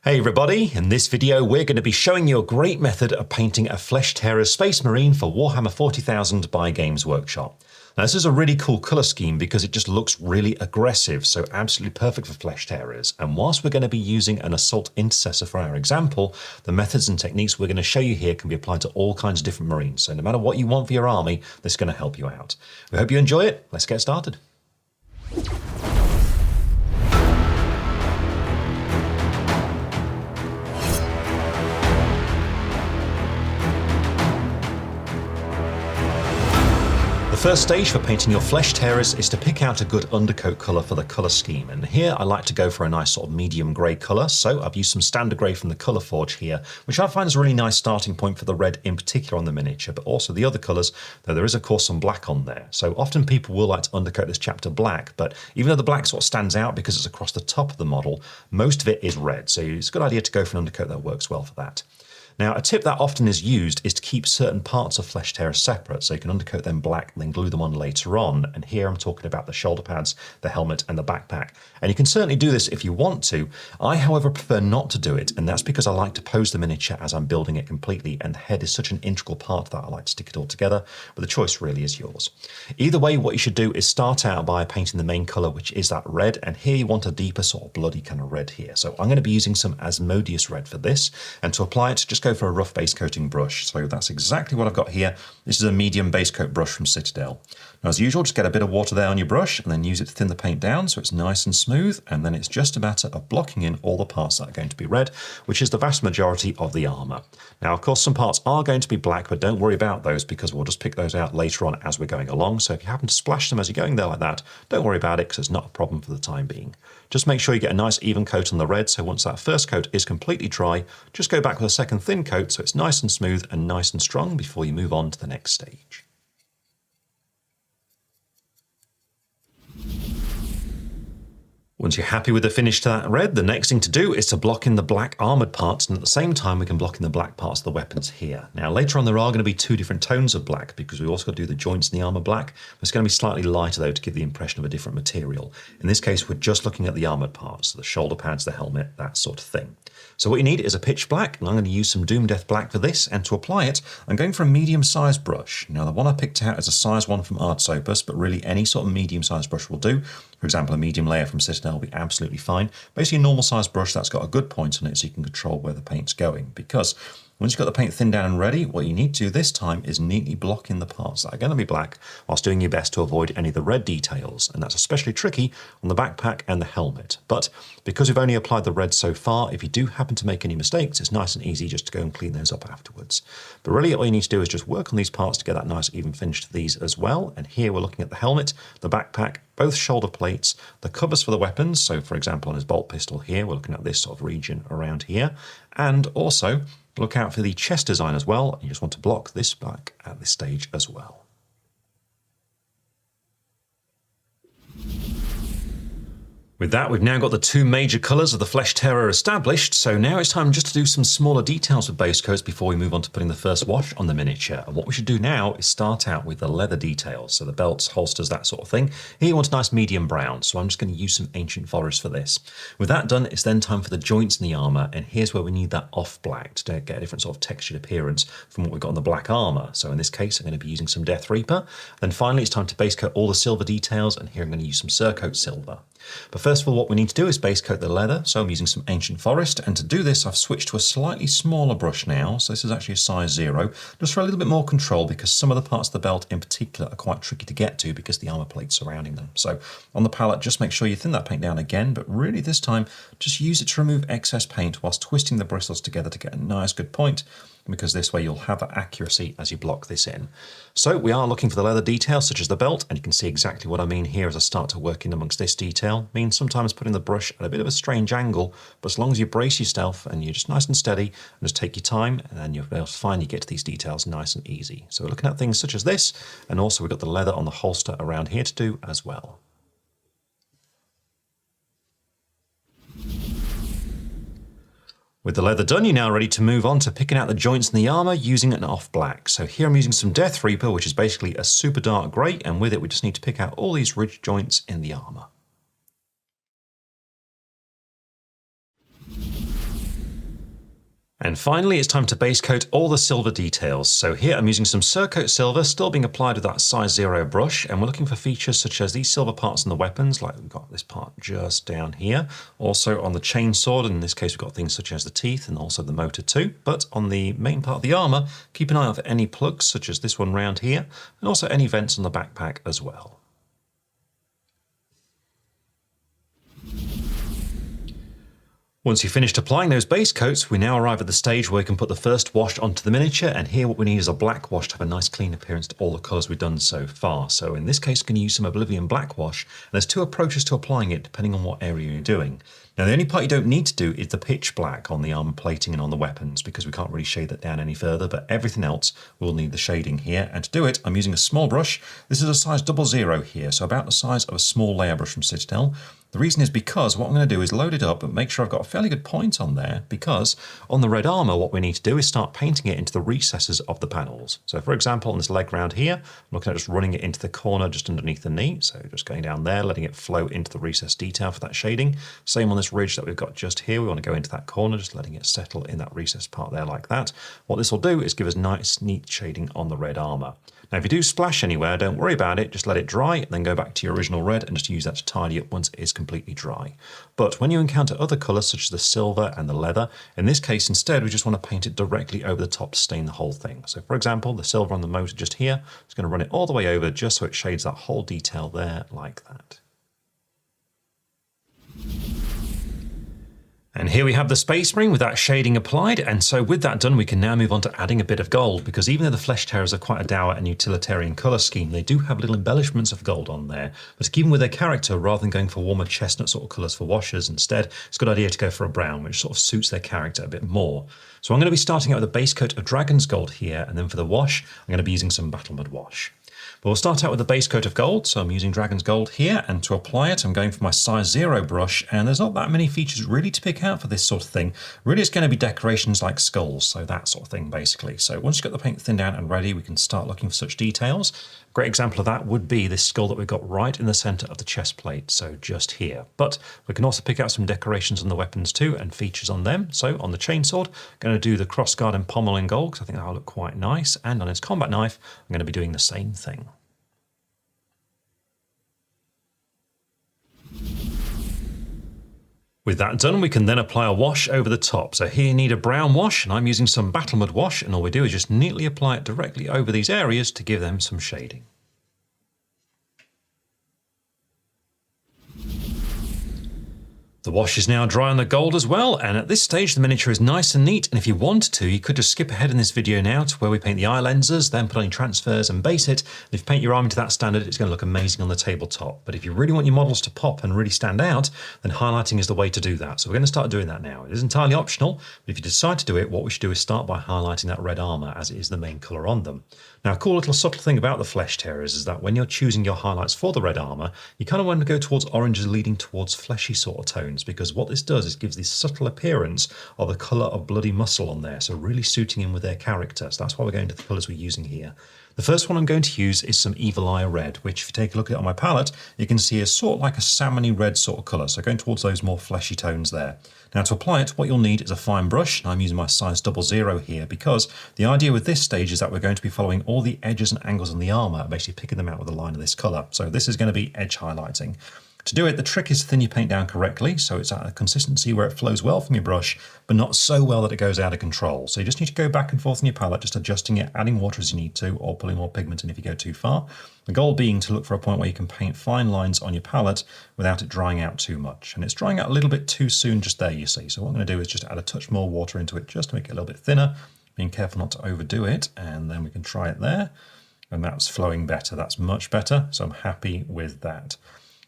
Hey everybody, in this video we're going to be showing you a great method of painting a Flesh Tearers Space Marine for Warhammer 40,000 by Games Workshop. Now this is a really cool colour scheme because it just looks really aggressive, so absolutely perfect for Flesh Tearers. And whilst we're going to be using an Assault Intercessor for our example, the methods and techniques we're going to show you here can be applied to all kinds of different Marines. So no matter what you want for your army, this is going to help you out. We hope you enjoy it. Let's get started. The first stage for painting your Flesh Tearers is to pick out a good undercoat colour for the colour scheme, and here I like to go for a nice sort of medium grey colour, so I've used some standard grey from the Colour Forge here, which I find is a really nice starting point for the red in particular on the miniature, but also the other colours, though there is of course some black on there. So often people will like to undercoat this chapter black, but even though the black sort of stands out because it's across the top of the model, most of it is red, so it's a good idea to go for an undercoat that works well for that. Now, a tip that often is used is to keep certain parts of Flesh Tearers separate, so you can undercoat them black and then glue them on later on. And here I'm talking about the shoulder pads, the helmet and the backpack. And you can certainly do this if you want to. I, however, prefer not to do it, and that's because I like to pose the miniature as I'm building it completely, and the head is such an integral part that I like to stick it all together, but the choice really is yours. Either way, what you should do is start out by painting the main colour, which is that red, and here you want a deeper sort of bloody kind of red here. So I'm going to be using some Asmodeus Red for this, and to apply it, just go for a rough base coating brush. So that's exactly what I've got here. This is a medium base coat brush from Citadel. Now, as usual, just get a bit of water there on your brush and then use it to thin the paint down so it's nice and smooth, and then it's just a matter of blocking in all the parts that are going to be red, which is the vast majority of the armour. Now, of course, some parts are going to be black, but don't worry about those because we'll just pick those out later on as we're going along. So if you happen to splash them as you're going there like that, don't worry about it because it's not a problem for the time being. Just make sure you get a nice even coat on the red, so once that first coat is completely dry, just go back with a second thin coat so it's nice and smooth and nice and strong before you move on to the next stage. Once you're happy with the finish to that red, the next thing to do is to block in the black armoured parts, and at the same time we can block in the black parts of the weapons here. Now later on there are going to be two different tones of black because we also got to do the joints in the armour black. It's going to be slightly lighter though to give the impression of a different material. In this case we're just looking at the armoured parts, the shoulder pads, the helmet, that sort of thing. So what you need is a pitch black, and I'm going to use some Doom Death black for this, and to apply it I'm going for a medium sized brush. Now the one I picked out is a size 1 from Arts Opus, but really any sort of medium sized brush will do. For example, a medium layer from Citadel will be absolutely fine. Basically a normal sized brush that's got a good point on it so you can control where the paint's going, because once you've got the paint thinned down and ready, what you need to do this time is neatly block in the parts that are going to be black whilst doing your best to avoid any of the red details, and that's especially tricky on the backpack and the helmet. But because we've only applied the red so far, if you do happen to make any mistakes, it's nice and easy just to go and clean those up afterwards. But really all you need to do is just work on these parts to get that nice even finish to these as well. And here we're looking at the helmet, the backpack, both shoulder plates, the covers for the weapons. So for example on his bolt pistol here, we're looking at this sort of region around here, and also look out for the chest design as well. You just want to block this back at this stage as well. With that, we've now got the two major colours of the Flesh Tearer established, so now it's time just to do some smaller details with base coats before we move on to putting the first wash on the miniature. And what we should do now is start out with the leather details, so the belts, holsters, that sort of thing. Here you want a nice medium brown, so I'm just going to use some Ancient Forest for this. With that done, it's then time for the joints in the armour, and here's where we need that off black to get a different sort of textured appearance from what we've got on the black armour. So in this case, I'm going to be using some Death Reaper. Then finally, it's time to base coat all the silver details, and here I'm going to use some Surcoat Silver. But first of all, what we need to do is base coat the leather, so I'm using some Ancient Forest, and to do this I've switched to a slightly smaller brush now, so this is actually a size 0, just for a little bit more control because some of the parts of the belt in particular are quite tricky to get to because the armour plate's surrounding them. So on the palette, just make sure you thin that paint down again, but really this time just use it to remove excess paint whilst twisting the bristles together to get a nice good point, because this way you'll have that accuracy as you block this in. So we are looking for the leather details such as the belt, and you can see exactly what I mean here as I start to work in amongst this detail. Means sometimes putting the brush at a bit of a strange angle, but as long as you brace yourself and you're just nice and steady and just take your time, and then you'll be able to finally get to these details nice and easy. So we're looking at things such as this, and also we've got the leather on the holster around here to do as well. With the leather done, you're now ready to move on to picking out the joints in the armour using an off black. So here I'm using some Death Reaper, which is basically a super dark grey, and with it we just need to pick out all these ridge joints in the armour. And finally, it's time to base coat all the silver details. So here I'm using some Surcoat Silver, still being applied with that size 0 brush, and we're looking for features such as these silver parts on the weapons, like we've got this part just down here. Also on the chainsword, in this case we've got things such as the teeth and also the motor too. But on the main part of the armour, keep an eye out for any plugs such as this one round here, and also any vents on the backpack as well. Once you've finished applying those base coats, we now arrive at the stage where we can put the first wash onto the miniature, and here what we need is a black wash to have a nice clean appearance to all the colours we've done so far. So in this case, I'm going to use some Oblivion Black Wash, and there's two approaches to applying it depending on what area you're doing. Now the only part you don't need to do is the pitch black on the armour plating and on the weapons, because we can't really shade that down any further, but everything else will need the shading here. And to do it, I'm using a small brush. This is a size 00 here, so about the size of a small layer brush from Citadel. The reason is because what I'm going to do is load it up and make sure I've got a fairly good point on there, because on the red armour what we need to do is start painting it into the recesses of the panels. So for example on this leg round here, I'm looking at just running it into the corner just underneath the knee, so just going down there, letting it flow into the recess detail for that shading. Same on this ridge that we've got just here, we want to go into that corner, just letting it settle in that recess part there like that. What this will do is give us nice neat shading on the red armour. Now if you do splash anywhere, don't worry about it, just let it dry, then go back to your original red and just use that to tidy up once it is completely dry. But when you encounter other colours such as the silver and the leather, in this case instead we just want to paint it directly over the top to stain the whole thing. So for example, the silver on the motor just here, just going to run it all the way over just so it shades that whole detail there like that. And here we have the Space Marine with that shading applied, and so with that done we can now move on to adding a bit of gold, because even though the Flesh Tearers are quite a dour and utilitarian colour scheme, they do have little embellishments of gold on there. But to keep them with their character, rather than going for warmer chestnut sort of colours for washes, instead it's a good idea to go for a brown, which sort of suits their character a bit more. So I'm going to be starting out with a base coat of Dragon's Gold here, and then for the wash I'm going to be using some Battlemud Wash. But we'll start out with the base coat of gold, so I'm using Dragon's Gold here, and to apply it I'm going for my size 0 brush, and there's not that many features really to pick out for this sort of thing. Really it's going to be decorations like skulls, so that sort of thing basically. So once you've got the paint thinned down and ready, we can start looking for such details. A great example of that would be this skull that we've got right in the centre of the chest plate, so just here. But we can also pick out some decorations on the weapons too, and features on them. So on the chainsword, I'm going to do the crossguard and pommel in gold, because I think that'll look quite nice, and on its combat knife, I'm going to be doing the same thing. With that done, we can then apply a wash over the top. So here you need a brown wash, and I'm using some Battlemud Wash, and all we do is just neatly apply it directly over these areas to give them some shading. The wash is now dry on the gold as well, and at this stage the miniature is nice and neat, and if you wanted to, you could just skip ahead in this video now to where we paint the eye lenses, then put on your transfers and base it. And if you paint your army to that standard, it's going to look amazing on the tabletop. But if you really want your models to pop and really stand out, then highlighting is the way to do that. So we're going to start doing that now. It is entirely optional, but if you decide to do it, what we should do is start by highlighting that red armour, as it is the main colour on them. Now, a cool little subtle thing about the Flesh Tearers is that when you're choosing your highlights for the red armour, you kind of want to go towards oranges leading towards fleshy sort of tones, because what this does is gives this subtle appearance of a colour of bloody muscle on there, so really suiting in with their character. So that's why we're going to the colours we're using here. The first one I'm going to use is some Evil Eye Red, which if you take a look at it on my palette, you can see is sort of like a salmony red sort of colour, so going towards those more fleshy tones there. Now to apply it, what you'll need is a fine brush, and I'm using my size 00 here, because the idea with this stage is that we're going to be following all the edges and angles on the armour, basically picking them out with a line of this colour. So this is going to be edge highlighting. To do it, the trick is to thin your paint down correctly, so it's at a consistency where it flows well from your brush, but not so well that it goes out of control. So you just need to go back and forth in your palette, just adjusting it, adding water as you need to, or pulling more pigment in if you go too far. The goal being to look for a point where you can paint fine lines on your palette without it drying out too much. And it's drying out a little bit too soon just there, you see. So what I'm going to do is just add a touch more water into it just to make it a little bit thinner, being careful not to overdo it, and then we can try it there. And that's flowing better, that's much better, so I'm happy with that.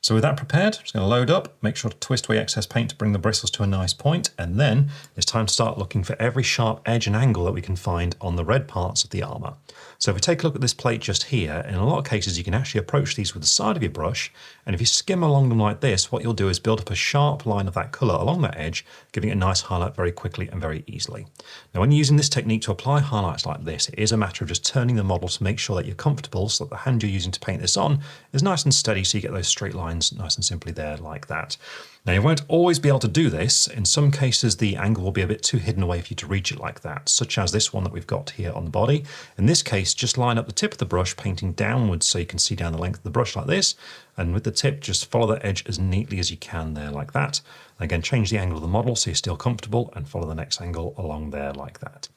So with that prepared, I'm just going to load up, make sure to twist away excess paint to bring the bristles to a nice point, and then it's time to start looking for every sharp edge and angle that we can find on the red parts of the armour. So if we take a look at this plate just here, in a lot of cases you can actually approach these with the side of your brush, and if you skim along them like this, what you'll do is build up a sharp line of that colour along that edge, giving it a nice highlight very quickly and very easily. Now when you're using this technique to apply highlights like this, it is a matter of just turning the model to make sure that you're comfortable so that the hand you're using to paint this on is nice and steady so you get those straight lines lines nice and simply there like that. Now you won't always be able to do this. In some cases the angle will be a bit too hidden away for you to reach it like that, such as this one that we've got here on the body. In this case, just line up the tip of the brush, painting downwards so you can see down the length of the brush like this, and with the tip just follow the edge as neatly as you can there like that. And again, change the angle of the model so you're still comfortable and follow the next angle along there like that.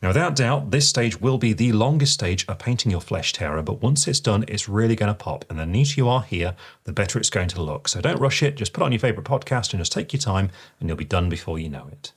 Now, without doubt, this stage will be the longest stage of painting your Flesh Tearer, but once it's done, it's really going to pop. And the neater you are here, the better it's going to look. So don't rush it. Just put on your favorite podcast and just take your time, and you'll be done before you know it.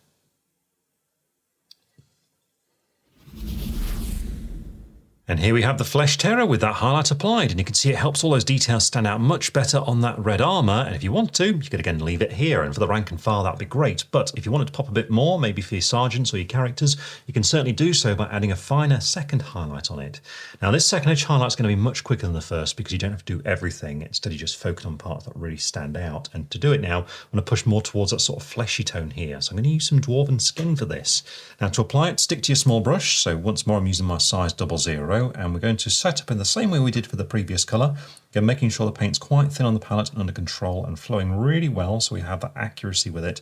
And here we have the Flesh Tearer with that highlight applied, and you can see it helps all those details stand out much better on that red armour. And if you want to, you could again leave it here, and for the rank and file that'd be great. But if you wanted to pop a bit more, maybe for your sergeants or your characters, you can certainly do so by adding a finer second highlight on it. Now this second edge highlight is going to be much quicker than the first because you don't have to do everything. Instead you just focus on parts that really stand out. And to do it now, I'm going to push more towards that sort of fleshy tone here. So I'm going to use some dwarven skin for this. Now to apply it, stick to your small brush. So once more I'm using my size 00, and we're going to set up in the same way we did for the previous colour. Again, making sure the paint's quite thin on the palette and under control and flowing really well so we have that accuracy with it.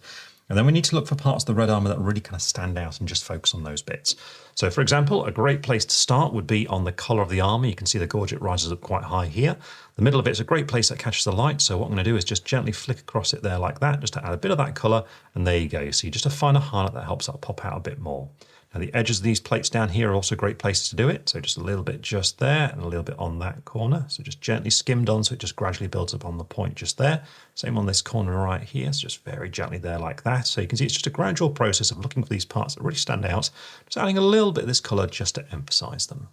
And then we need to look for parts of the red armour that really kind of stand out and just focus on those bits. So for example, a great place to start would be on the collar of the armour. You can see the gorget rises up quite high here. The middle of it is a great place that catches the light. So what I'm going to do is just gently flick across it there like that, just to add a bit of that colour. And there you go. You see just a finer highlight that helps that pop out a bit more. Now the edges of these plates down here are also great places to do it. So just a little bit just there and a little bit on that corner. So just gently skimmed on so it just gradually builds up on the point just there. Same on this corner right here. So just very gently there like that. So you can see it's just a gradual process of looking for these parts that really stand out. Just adding a little bit of this colour just to emphasise them.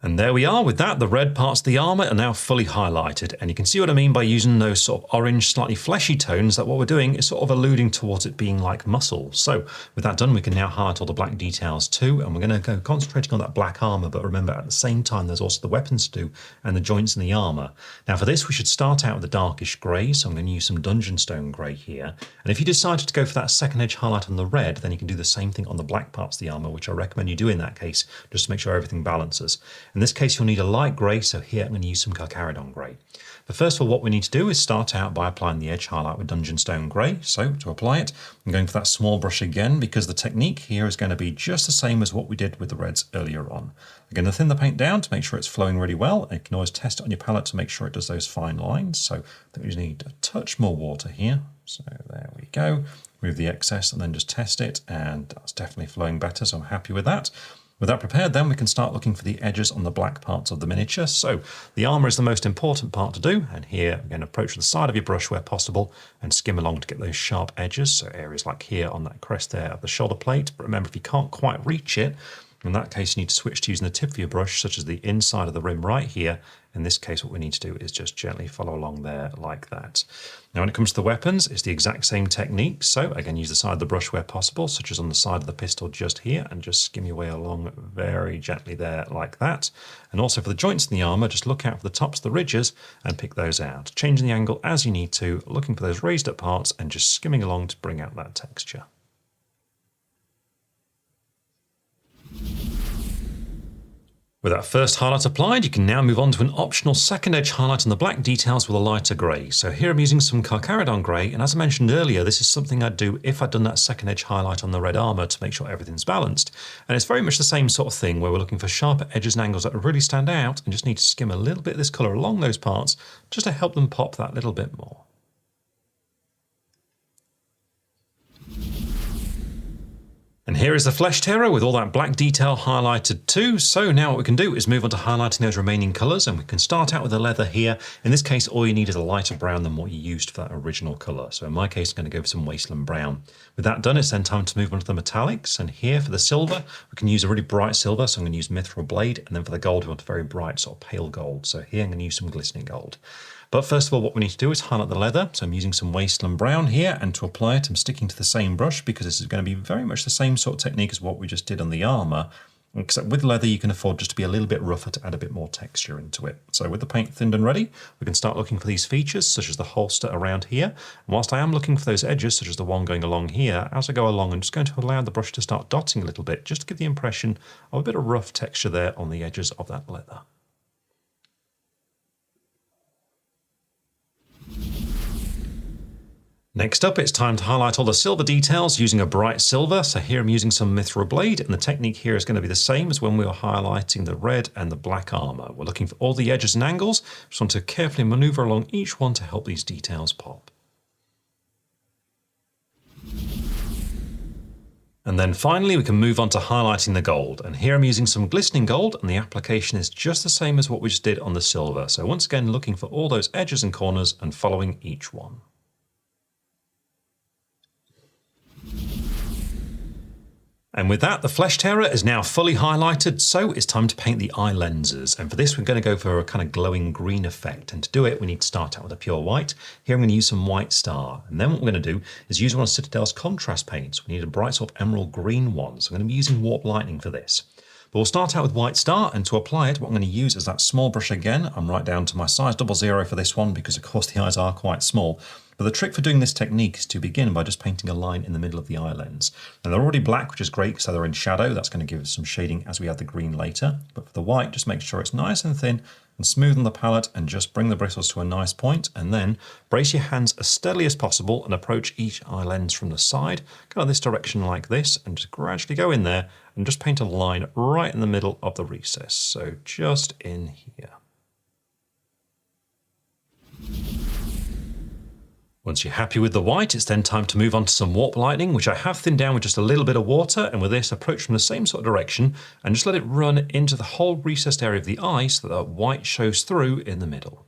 And there we are with that. The red parts of the armour are now fully highlighted. And you can see what I mean by using those sort of orange, slightly fleshy tones, that what we're doing is sort of alluding towards it being like muscle. So with that done, we can now highlight all the black details too. And we're going to go concentrating on that black armour. But remember, at the same time, there's also the weapons to do and the joints in the armour. Now for this, we should start out with a darkish grey. So I'm going to use some Dungeon Stone grey here. And if you decided to go for that second edge highlight on the red, then you can do the same thing on the black parts of the armour, which I recommend you do in that case, just to make sure everything balances. In this case, you'll need a light grey, so here I'm going to use some Carcharodon grey. But first of all, what we need to do is start out by applying the edge highlight with Dungeon Stone grey. So to apply it, I'm going for that small brush again, because the technique here is going to be just the same as what we did with the reds earlier on. I'm going to thin the paint down to make sure it's flowing really well. And you can always test it on your palette to make sure it does those fine lines. So I think we just need a touch more water here. So there we go. Remove the excess and then just test it, and that's definitely flowing better, so I'm happy with that. With that prepared, then we can start looking for the edges on the black parts of the miniature. So the armour is the most important part to do, and here again approach the side of your brush where possible and skim along to get those sharp edges. So areas like here on that crest there of the shoulder plate. But remember, if you can't quite reach it, in that case you need to switch to using the tip of your brush, such as the inside of the rim right here. In this case, what we need to do is just gently follow along there like that. Now, when it comes to the weapons, it's the exact same technique. So again, use the side of the brush where possible, such as on the side of the pistol just here, and just skim your way along very gently there like that. And also for the joints in the armour, just look out for the tops of the ridges and pick those out. Changing the angle as you need to, looking for those raised up parts and just skimming along to bring out that texture. With that first highlight applied, you can now move on to an optional second edge highlight on the black details with a lighter grey. So here I'm using some Carcharodon grey, and as I mentioned earlier, this is something I'd do if I'd done that second edge highlight on the red armour to make sure everything's balanced. And it's very much the same sort of thing where we're looking for sharper edges and angles that really stand out and just need to skim a little bit of this colour along those parts just to help them pop that little bit more. And here is the Flesh Tearer with all that black detail highlighted too. So now what we can do is move on to highlighting those remaining colours, and we can start out with the leather here. In this case, all you need is a lighter brown than what you used for that original colour. So in my case, I'm going to go for some Wasteland Brown. With that done, it's then time to move on to the metallics. And here for the silver, we can use a really bright silver. So I'm going to use Mithril Blade. And then for the gold, we want a very bright sort of pale gold. So here I'm going to use some glistening gold. But first of all, what we need to do is highlight the leather. So I'm using some Wasteland Brown here, and to apply it, I'm sticking to the same brush because this is going to be very much the same sort of technique as what we just did on the armour. Except with leather, you can afford just to be a little bit rougher to add a bit more texture into it. So with the paint thinned and ready, we can start looking for these features, such as the holster around here. And whilst I am looking for those edges, such as the one going along here, as I go along, I'm just going to allow the brush to start dotting a little bit, just to give the impression of a bit of rough texture there on the edges of that leather. Next up, it's time to highlight all the silver details using a bright silver. So here I'm using some mithril blade, and the technique here is going to be the same as when we were highlighting the red and the black armor. We're looking for all the edges and angles. Just want to carefully maneuver along each one to help these details pop. And then finally, we can move on to highlighting the gold. And here I'm using some glistening gold, and the application is just the same as what we just did on the silver. So once again, looking for all those edges and corners and following each one. And with that, the Flesh Tearer is now fully highlighted, so it's time to paint the eye lenses. And for this, we're going to go for a kind of glowing green effect. And to do it, we need to start out with a pure white. Here I'm going to use some White Star. And then what we're going to do is use one of Citadel's contrast paints. We need a bright sort of emerald green one. So I'm going to be using Warp Lightning for this. But we'll start out with White Star, and to apply it, what I'm going to use is that small brush again. I'm right down to my size 00 for this one because, of course, the eyes are quite small. But the trick for doing this technique is to begin by just painting a line in the middle of the eye lens. And they're already black, which is great, so they're in shadow. That's going to give us some shading as we add the green later. But for the white, just make sure it's nice and thin and smooth on the palette, and just bring the bristles to a nice point, and then brace your hands as steadily as possible and approach each eye lens from the side, go in this direction like this, and just gradually go in there and just paint a line right in the middle of the recess. So just in here. Once you're happy with the white, it's then time to move on to some Warp Lightning, which I have thinned down with just a little bit of water, and with this, approach from the same sort of direction, and just let it run into the whole recessed area of the eye so that white shows through in the middle.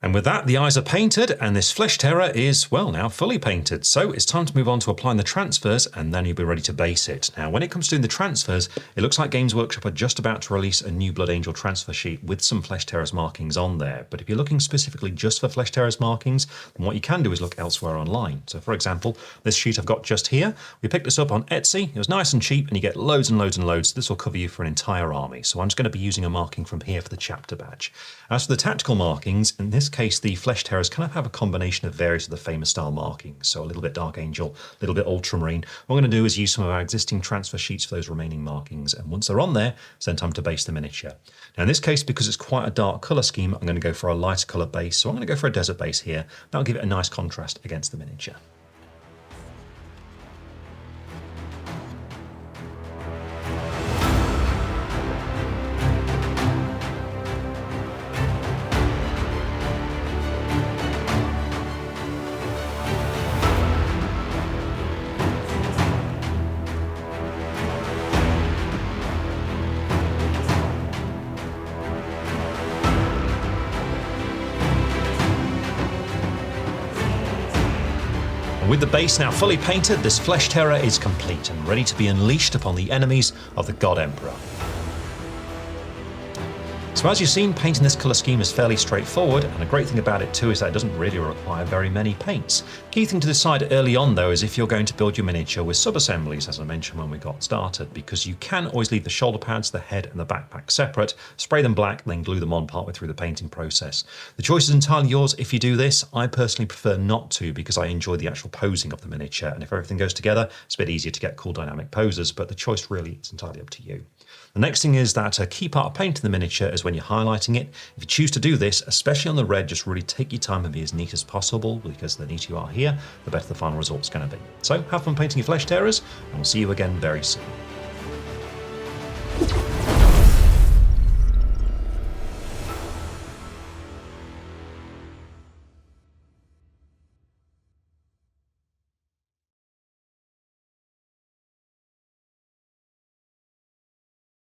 And with that, the eyes are painted, and this Flesh Tearer is, well, now fully painted. So it's time to move on to applying the transfers, and then you'll be ready to base it. Now, when it comes to doing the transfers, it looks like Games Workshop are just about to release a new Blood Angel transfer sheet with some Flesh Tearers markings on there. But if you're looking specifically just for Flesh Tearers markings, then what you can do is look elsewhere online. So for example, this sheet I've got just here, we picked this up on Etsy. It was nice and cheap, and you get loads and loads and loads. This will cover you for an entire army. So I'm just going to be using a marking from here for the chapter badge. As for the tactical markings, in this case, the Flesh Tearers kind of have a combination of various of the famous style markings. So a little bit Dark Angel, a little bit Ultramarine. What I'm going to do is use some of our existing transfer sheets for those remaining markings. And once they're on there, it's then time to base the miniature. Now in this case, because it's quite a dark colour scheme, I'm going to go for a lighter colour base. So I'm going to go for a desert base here. That'll give it a nice contrast against the miniature. With the base now fully painted, this Flesh Tearer is complete and ready to be unleashed upon the enemies of the God Emperor. So as you've seen, painting this colour scheme is fairly straightforward, and a great thing about it too is that it doesn't really require very many paints. Key thing to decide early on though is if you're going to build your miniature with sub-assemblies, as I mentioned when we got started, because you can always leave the shoulder pads, the head and the backpack separate, spray them black, and then glue them on partway through the painting process. The choice is entirely yours if you do this. I personally prefer not to because I enjoy the actual posing of the miniature, and if everything goes together, it's a bit easier to get cool dynamic poses, but the choice really is entirely up to you. The next thing is that a key part of painting the miniature is when you're highlighting it. If you choose to do this, especially on the red, just really take your time and be as neat as possible, because the neater you are here, the better the final result's going to be. So have fun painting your Flesh Tearers, and we'll see you again very soon.